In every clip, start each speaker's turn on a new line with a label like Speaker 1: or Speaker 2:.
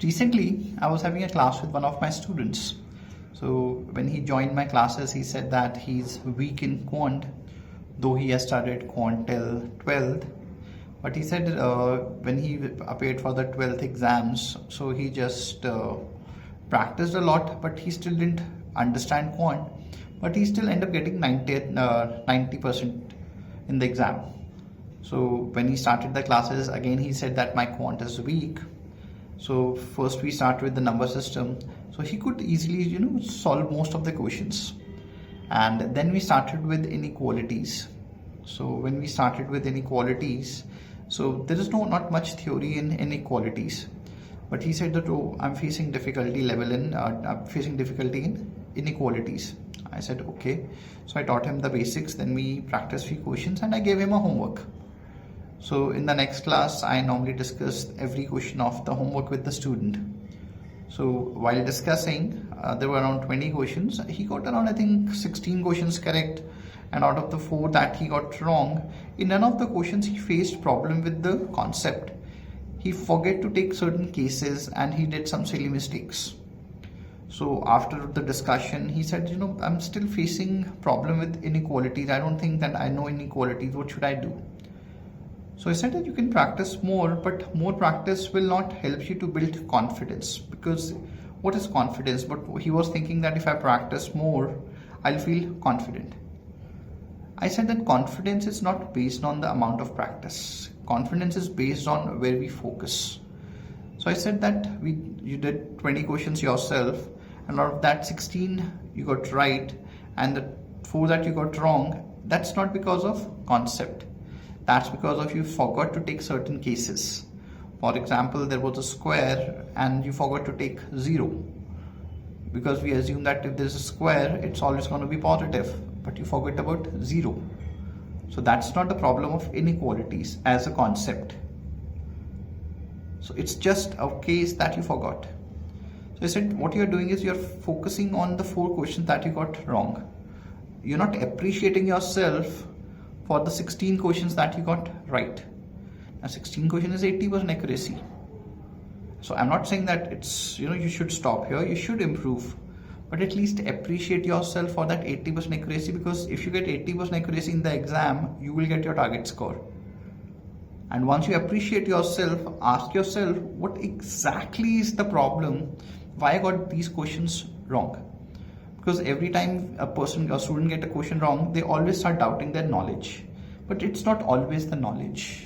Speaker 1: Recently, I was having a class with one of my students. So when he joined my classes, he said that he's weak in quant, though he has studied quant till 12th. But he said when he appeared for the 12th exams, so he just practiced a lot, but he still didn't understand quant. But he still ended up getting 90% in the exam. So when he started the classes, again he said that my quant is weak. So first we start with the number system. So he could easily, solve most of the questions. And then we started with inequalities. So when we started with inequalities, so there is not much theory in inequalities. But he said that, I'm facing difficulty in inequalities. I said, okay. So I taught him the basics. Then we practiced few questions and I gave him a homework. So in the next class, I normally discuss every question of the homework with the student. So while discussing, there were around 20 questions. He got around, I think, 16 questions correct. And out of the 4 that he got wrong, in none of the questions he faced problem with the concept. He forgot to take certain cases and he did some silly mistakes. So after the discussion, he said, I'm still facing problem with inequalities. I don't think that I know inequalities. What should I do? So I said that you can practice more, but more practice will not help you to build confidence. Because what is confidence? But he was thinking that if I practice more, I'll feel confident. I said that confidence is not based on the amount of practice. Confidence is based on where we focus. So I said that you did 20 questions yourself, and out of that 16 you got right, and the 4 that you got wrong, that's not because of concept. That's because of you forgot to take certain cases. For example, there was a square and you forgot to take 0. Because we assume that if there's a square, it's always going to be positive, but you forget about 0. So that's not the problem of inequalities as a concept. So it's just a case that you forgot. So I said what you're doing is you're focusing on the 4 questions that you got wrong. You're not appreciating yourself for the 16 questions that you got right. Now 16 questions is 80% accuracy. So I'm not saying that it's, you should stop here, you should improve, but at least appreciate yourself for that 80% accuracy, because if you get 80% accuracy in the exam, you will get your target score. And once you appreciate yourself, ask yourself what exactly is the problem, why I got these questions wrong. Because every time a student get a question wrong, they always start doubting their knowledge. But it's not always the knowledge.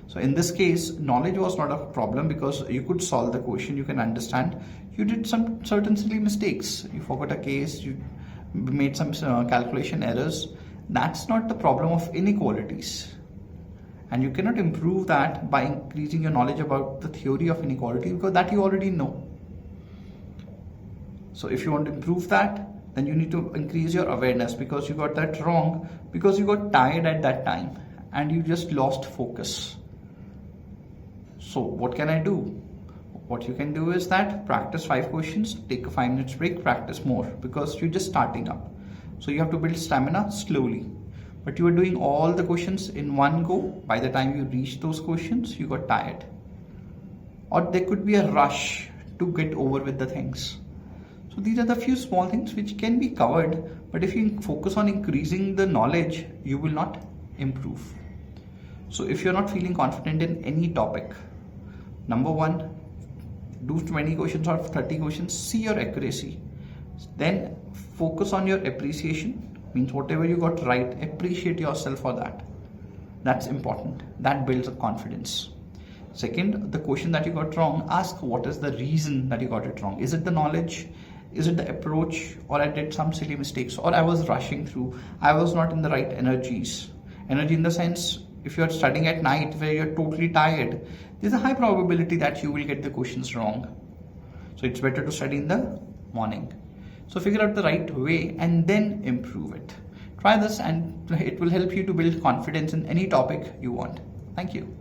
Speaker 1: So in this case, knowledge was not a problem because you could solve the question, you can understand. You did some certain silly mistakes. You forgot a case, you made some calculation errors. That's not the problem of inequalities. And you cannot improve that by increasing your knowledge about the theory of inequality, because that you already know. So if you want to improve that, then you need to increase your awareness, because you got that wrong, because you got tired at that time and you just lost focus. So what can I do? What you can do is that practice 5 questions, take a 5 minutes break, practice more, because you're just starting up. So you have to build stamina slowly. But you are doing all the questions in one go. By the time you reach those questions, you got tired. Or there could be a rush to get over with the things. So these are the few small things which can be covered, but if you focus on increasing the knowledge, you will not improve. So if you're not feeling confident in any topic, number 1, do 20 questions or 30 questions, see your accuracy. Then focus on your appreciation, means whatever you got right, appreciate yourself for that. That's important. That builds a confidence. Second, the question that you got wrong, ask what is the reason that you got it wrong. Is it the knowledge? Is it the approach? Or I did some silly mistakes? Or I was rushing through? I was not in the right energies. Energy in the sense, if you're studying at night where you're totally tired, there's a high probability that you will get the questions wrong. So it's better to study in the morning. So figure out the right way and then improve it. Try this and it will help you to build confidence in any topic you want. Thank you.